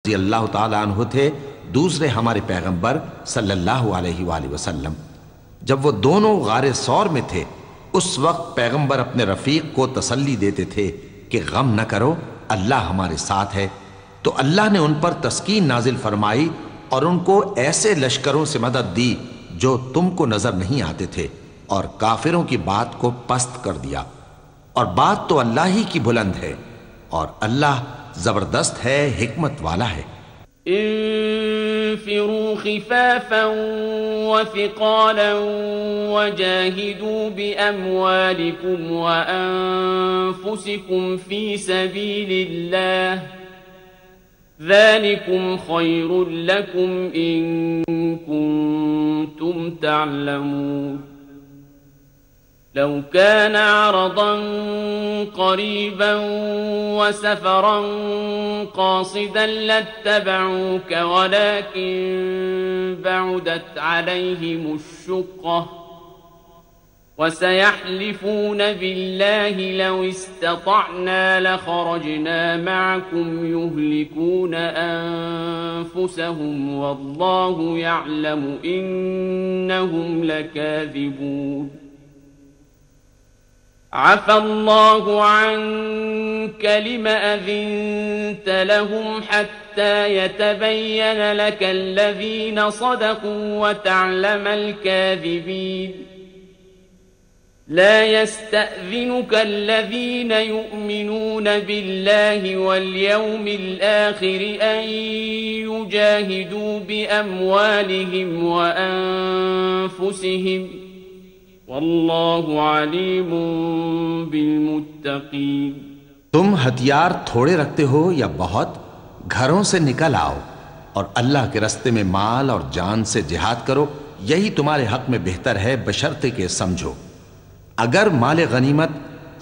रज़ी अल्लाह ताला अन्हु थे, दूसरे हमारे पैगंबर सल्लल्लाहु अलैहि वसल्लम। जब वो दोनों गारे सौर में थे, उस वक्त पैगंबर अपने रफीक को तसल्ली देते थे कि गम न करो, अल्लाह हमारे साथ है। तो अल्लाह ने उन पर तस्कीन नाजिल फरमाई और उनको ऐसे लश्करों से मदद दी जो तुमको नजर नहीं आते थे, और काफिरों की बात को पस्त कर दिया। और बात तो अल्लाह ही की बुलंद है, और अल्लाह जबरदस्त है, हिकमत वाला है। इंफिरू खिफाफन व थिक़ालन वजाहिदू बिअमवालिकुम व अनफुसिकुम फी सबीलिल्लाह ज़ालिकुम खैरुल लकुम इन कुंतुम तअलमून। लौ कान अरदन क़रीबन व सफ़रन क़ासिदन लत्तबऊक वलाकिन बअुदत अलैहिमुश्शुक़्क़ह वसयहलिफून बिल्लाहि लौ इस्ततअना लखरजना मअकुम युहलिकून अनफुसहुम वल्लाहु यअलमु इन्नहुम लकाज़िबून। عفى الله عنك لم أذنت لهم حتى يتبين لك الذين صدقوا وتعلم الكاذبين. لا يستأذنك الذين يؤمنون بالله واليوم الآخر أن يجاهدوا بأموالهم وأنفسهم वल्लाहु अलीमुम बिलमुत्तकीन। तुम हथियार थोड़े रखते हो या बहुत, घरों से निकल आओ और अल्लाह के रास्ते में माल और जान से जिहाद करो, यही तुम्हारे हक में बेहतर है, बशर्ते के समझो। अगर माल गनीमत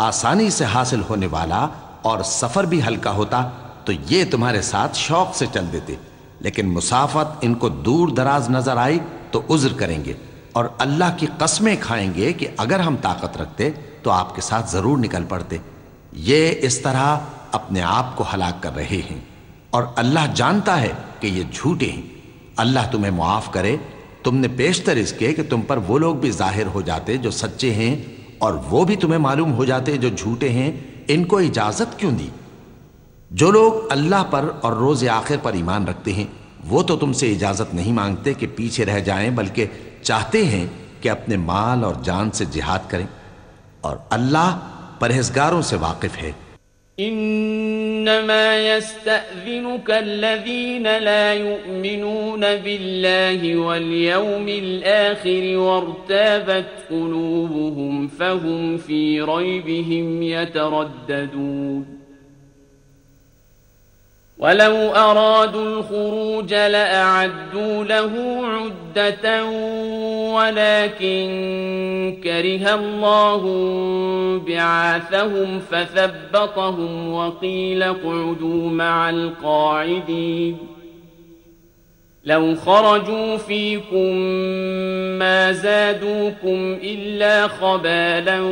आसानी से हासिल होने वाला और सफर भी हल्का होता तो ये तुम्हारे साथ शौक से चल देते, लेकिन मुसाफत इनको दूर दराज नजर आई तो उज्र करेंगे और अल्लाह की कस्में खाएंगे कि अगर हम ताकत रखते तो आपके साथ जरूर निकल पड़ते। ये इस तरह अपने आप को हलाक कर रहे हैं और अल्लाह जानता है कि ये झूठे हैं। अल्लाह तुम्हें मुआफ करे। तुमने पेशतर इसके कि तुम पर वो लोग भी जाहिर हो जाते जो सच्चे हैं और वो भी तुम्हें मालूम हो जाते जो झूठे हैं। इनको इजाजत क्यों दी? जो लोग अल्लाह पर और रोज आखिर पर ईमान रखते हैं वो तो तुमसे इजाजत नहीं मांगते कि पीछे रह जाएं, बल्कि चाहते हैं कि अपने माल और जान से जिहाद करें, और अल्लाह परहेजगारों से वाकिफ है। इन्नमा यस्तअज़िनुक अल्लज़ीना ला युमिनून बिल्लाहि वल यौमिल आखिर वर्ताबत क़ुलूबुहुम फहुम फ़ी रैबिहिम यतरद्ददून। वलौ अरादू الخروج लअअद्दू लहू उद्दतन वलकिन करिह अल्लाहु बिअसहुम फथब्बतहुम वक़ील क़ुदू मअल क़ाइदीन। लौ खरजू फ़ीकुम मा ज़ादूकुम इल्ला ख़बालन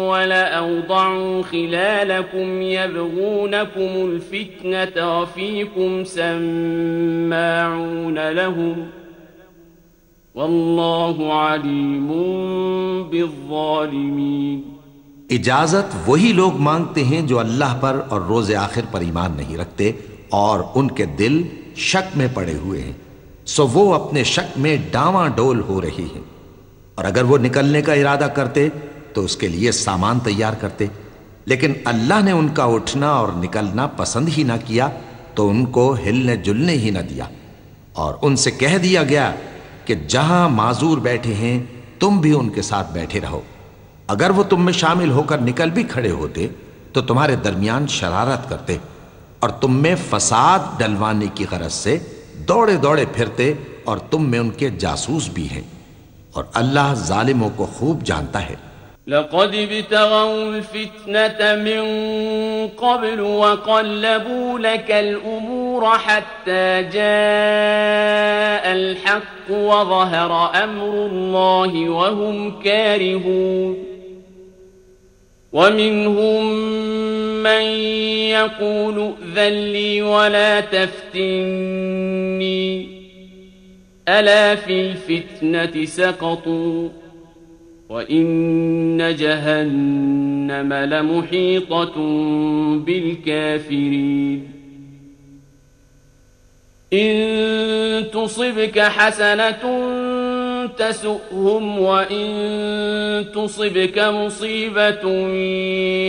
वलअवदअू ख़िलालकुम यबग़ूनकुमुल फ़ित्नत वफ़ीकुम सम्माऊन लहुम वल्लाहु अलीमुम बिज़्ज़ालिमीन। इजाजत वही लोग मांगते हैं जो अल्लाह पर और रोज़े आखिर पर ईमान नहीं रखते और उनके दिल शक में पड़े हुए हैं, सो वो अपने शक में डावांडोल हो रही हैं। और अगर वो निकलने का इरादा करते तो उसके लिए सामान तैयार करते, लेकिन अल्लाह ने उनका उठना और निकलना पसंद ही ना किया तो उनको हिलने जुलने ही ना दिया, और उनसे कह दिया गया कि जहां माजूर बैठे हैं तुम भी उनके साथ बैठे रहो। अगर वो तुम में शामिल होकर निकल भी खड़े होते तो तुम्हारे दरमियान शरारत करते और तुम में फसाद डलवाने की गरज से दौड़े दौड़े फिरते, और तुम में उनके जासूस भी हैं, और अल्लाह जालिमों को खूब जानता है। लक़द इब्तग़ौल फ़ित्नत मिन क़ब्ल वक़ल्लबू लकल उमूर हत्ता जाअल हक़्क़ु वज़हर अम्रुल्लाहि वहुम कारिहून। ومنهم من يقول ائذن لي ولا تفتني ألا في الفتنة سقطوا وإن جهنم لمحيطة بالكافرين إن تصبك حسنة تسؤهم وإن تصبك مصيبة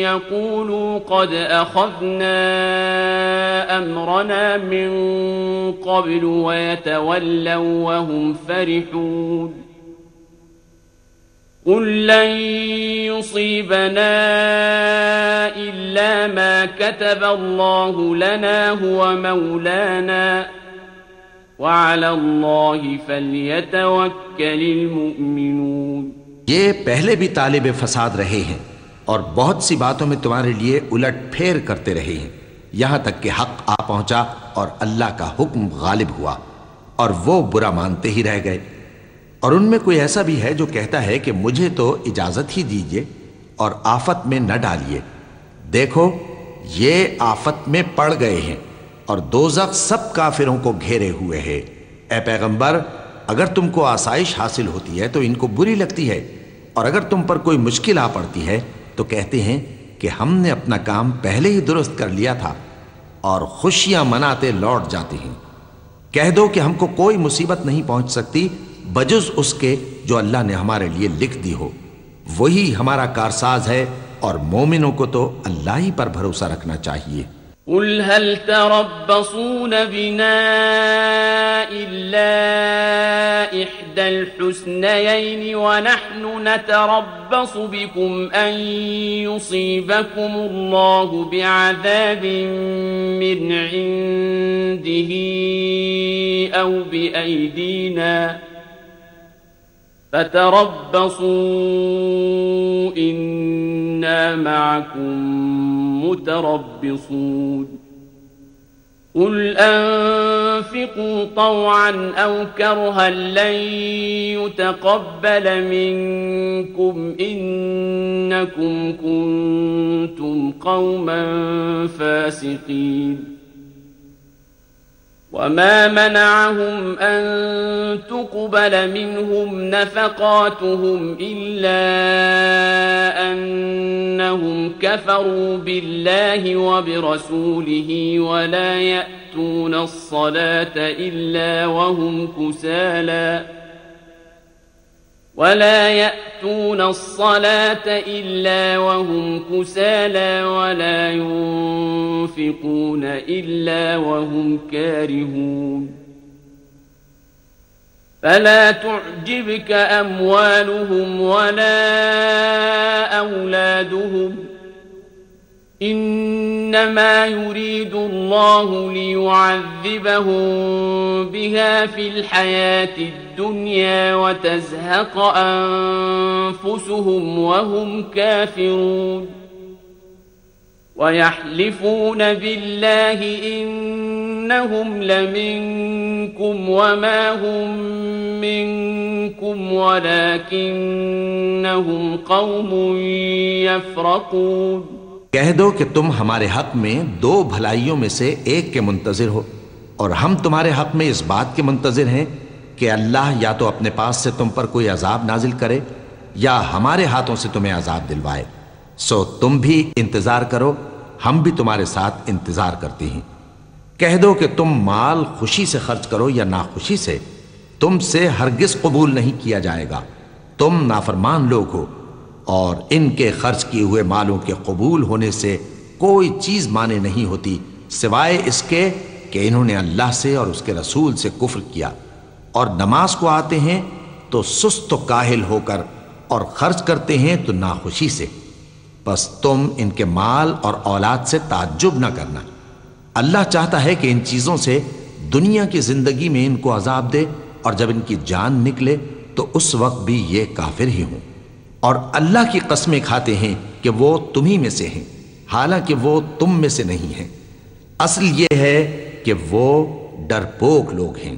يقولوا قد أخذنا أمرنا من قبل ويتولوا وهم فرحون قل لن يصيبنا إلا ما كتب الله لنا هو مولانا وعلى الله فليتوكل المؤمنون। ये पहले भी तालिब फसाद रहे हैं और बहुत सी बातों में तुम्हारे लिए उलट फेर करते रहे हैं, यहां तक कि हक आ पहुंचा और अल्लाह का हुक्म गालिब हुआ और वो बुरा मानते ही रह गए। और उनमें कोई ऐसा भी है जो कहता है कि मुझे तो इजाजत ही दीजिए और आफत में न डालिए। देखो ये आफत में पड़ गए हैं और दोज़ख सब काफिरों को घेरे हुए है। ए पैगंबर, अगर तुमको आसाइश हासिल होती है तो इनको बुरी लगती है और अगर तुम पर कोई मुश्किल आ पड़ती है तो कहते हैं कि हमने अपना काम पहले ही दुरुस्त कर लिया था और खुशियां मनाते लौट जाते हैं। कह दो कि हमको कोई मुसीबत नहीं पहुंच सकती बजुज उसके जो अल्लाह ने हमारे लिए लिख दी हो। वही हमारा कारसाज है और मोमिनों को तो अल्लाह ही पर भरोसा रखना चाहिए। قل هل تربصون بنا إلا إحدى الحسنيين ونحن نتربص بكم أن يصيبكم الله بعذاب من عنده أو بأيدينا فتربصوا إنا معكم متربصون قل أنفقوا طوعا أو كرها لن يتقبل منكم إنكم كنتم قوما فاسقين وما منعهم أن تقبل منهم نفقاتهم إلا أنهم كفروا بالله وبرسوله ولا يأتون الصلاة إلا وهم كسالى ولا ينفقون إلا وهم كارهون فلا تعجبك أموالهم ولا أولادهم إنما يريد الله ليعذبهم بها في الحياة الدنيا وتزهق أنفسهم وهم كافرون ويحلفون بالله إنهم لمنكم وما هم منكم ولكنهم قوم يفرقون। कह दो कि तुम हमारे हक में दो भलाइयों में से एक के मुंतजिर हो और हम तुम्हारे हक में इस बात के मुंतजिर हैं कि अल्लाह या तो अपने पास से तुम पर कोई अजाब नाजिल करे या हमारे हाथों से तुम्हें अजाब दिलवाए। सो तुम भी इंतजार करो, हम भी तुम्हारे साथ इंतजार करते हैं। कह दो कि तुम माल खुशी से खर्च करो या नाखुशी से, तुमसे हरगिज कबूल नहीं किया जाएगा। तुम नाफरमान लोग हो और इनके खर्च किए हुए मालों के कबूल होने से कोई चीज माने नहीं होती सिवाय इसके कि इन्होंने अल्लाह से और उसके रसूल से कुफ्र किया और नमाज को आते हैं तो सुस्त काहिल होकर और खर्च करते हैं तो नाखुशी से। बस तुम इनके माल और औलाद से ताज्जुब न करना। अल्लाह चाहता है कि इन चीजों से दुनिया की जिंदगी में इनको अजाब दे और जब इनकी जान निकले तो उस वक्त भी ये काफिर ही हों और अल्लाह की कसमें खाते हैं कि वो तुम्ही में से हैं, हालांकि वो तुम में से नहीं हैं। असल ये है कि वो डरपोक लोग हैं।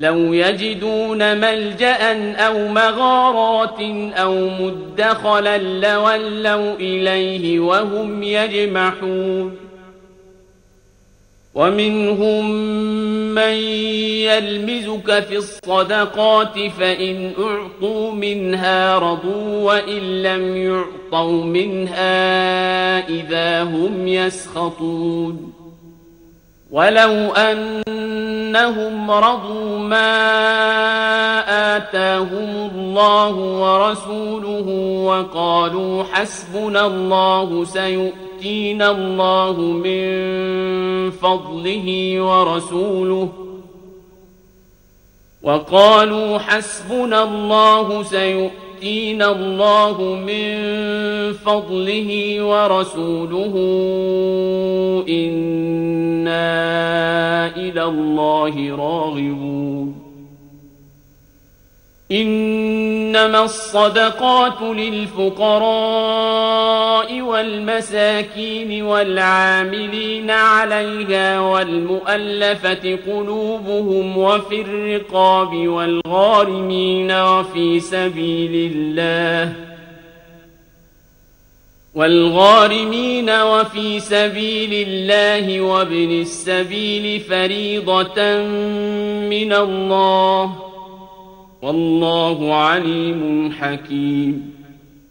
لو يجدون ملجأ أو مغارات أو مدخلا لولوا إليه وهم يجمحون ومنهم من يلمزك في الصدقات فإن أعطوا منها رضوا وإن لم يعطوا منها إذا هم يسخطون ولو أنهم رضوا ما آتاهم الله ورسوله وقالوا حسبنا الله سيؤتينا الله من فضله ورسوله وقالوا حسبنا الله سيؤتينا الله من فضله ورسوله إنا إلى الله راغبون إنما الصدقات للفقراء والمساكين والعاملين عليها والمؤلفة قلوبهم وفي الرقاب والغارمين وفي سبيل الله وابن السبيل فريضة من الله वल्लाहु अलीमुन हकीम।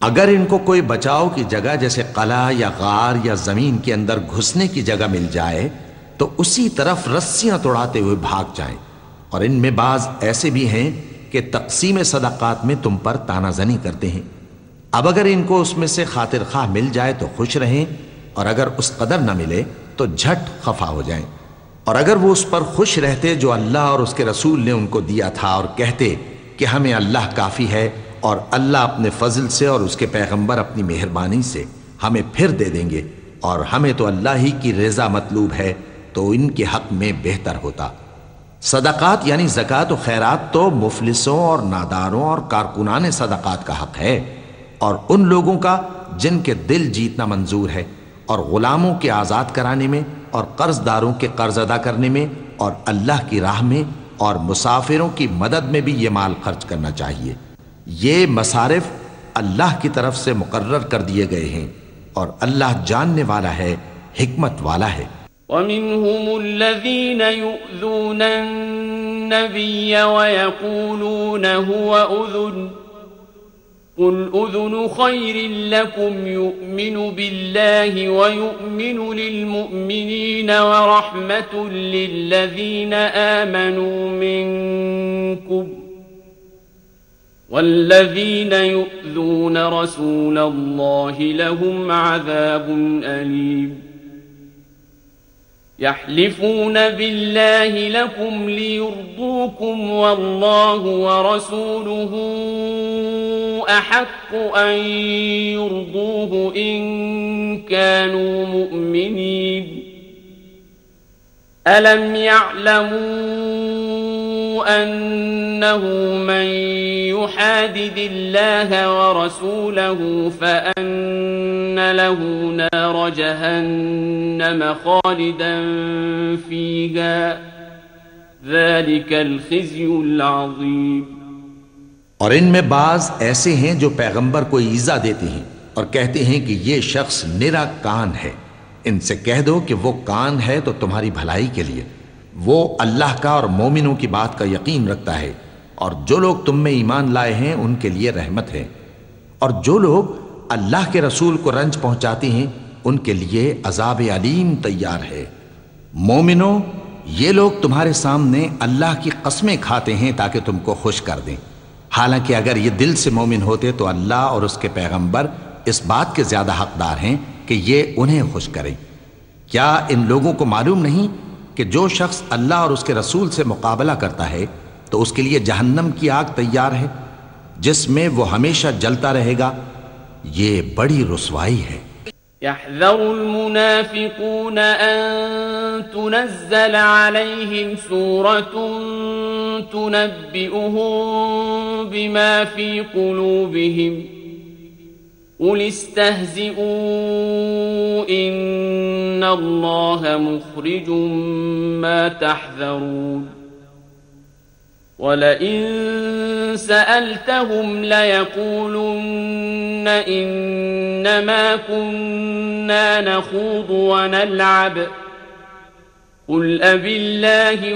अगर इनको कोई बचाव की जगह जैसे कला या गार या जमीन के अंदर घुसने की जगह मिल जाए तो उसी तरफ रस्सियां तोड़ाते हुए भाग जाएं। और इनमें बाज ऐसे भी हैं कि तकसीम सदकात में तुम पर तानाजनी करते हैं। अब अगर इनको उसमें से खातिर खा मिल जाए तो खुश रहें, और अगर उस कदर न मिले तो झट खफा हो जाएं। और अगर वो उस पर खुश रहते जो अल्लाह और उसके रसूल ने उनको दिया था, और कहते कि हमें अल्लाह काफी है और अल्लाह अपने फजल से और उसके पैगंबर अपनी मेहरबानी से हमें फिर दे देंगे, और हमें तो अल्लाह ही की रज़ा मतलूब है, तो इनके हक में बेहतर होता। सदकात यानी ज़कात और खैरात तो मुफलिसों और नादारों और कारकुनाने सदकात का हक है, और उन लोगों का जिनके दिल जीतना मंजूर है, और गुलामों के आज़ाद कराने में, और कर्जदारों के कर्ज अदा करने में, और अल्लाह की राह में और मुसाफिरों की मदद में भी ये माल खर्च करना चाहिए। ये मसारिफ अल्लाह की तरफ से मुकर्रर कर दिए गए हैं, और अल्लाह जानने वाला है, हिकमत वाला है। वमिनहुमुल्लज़ीन युज़ून अन्नबिय्य वयक़ूलून हुव उज़ुन कुल उज़ुनु खैरिन लकुम युमिनु बिल्लाहि वयुमिनु लिलमुमिनीन वरहमतुन लिल्लज़ीन आमनू मिनकुम वल्लज़ीन युज़ून रसूलल्लाहि लहुम अज़ाबुन अलीम। यहलिफून बिल्लाहि लकुम लियुर्दूकुम वल्लाहु वरसूलुहु अहक्कु अन युर्दूहु इन कानू मुअमिनीन। अलम यअलमू अन्नहु मन युहादिदिल्लाह वरसूलहु फअन्न लहु नार जहन्नम खालिदन फीहा ज़ालिकल खिज़्युल अज़ीम। और इनमें बाज ऐसे हैं जो पैगंबर को ईजा देते हैं और कहते हैं कि ये शख्स निरा कान है। इनसे कह दो कि वो कान है तो तुम्हारी भलाई के लिए, वो अल्लाह का और मोमिनों की बात का यकीन रखता है, और जो लोग तुम में ईमान लाए हैं उनके लिए रहमत है, और जो लोग अल्लाह के रसूल को रंज पहुंचाते हैं उनके लिए अजाब अलीम तैयार है। मोमिनों, ये लोग तुम्हारे सामने अल्लाह की कस्में खाते हैं ताकि तुमको खुश कर दें। हालांकि अगर ये दिल से मोमिन होते तो अल्लाह और उसके पैगंबर इस बात के ज्यादा हकदार हैं कि ये उन्हें खुश करें। क्या इन लोगों को मालूम नहीं कि जो शख्स अल्लाह और उसके रसूल से मुकाबला करता है तो उसके लिए जहन्नम की आग तैयार है जिसमें वो हमेशा जलता रहेगा। ये बड़ी रुसवाई है। यहज़रुल मुनाफ़िक़ून अन तुनज़्ज़ल अलैहिम सूरतुन तुनब्बिउहुम बिमा फ़ी क़ुलूबिहिम क़ुल इस्तहज़िऊ इन्नल्लाह मुख़रिजुम मा तहज़रून। ولئن سألتهم ليقولن إنما كنا نخوض ونلعب قل أبالله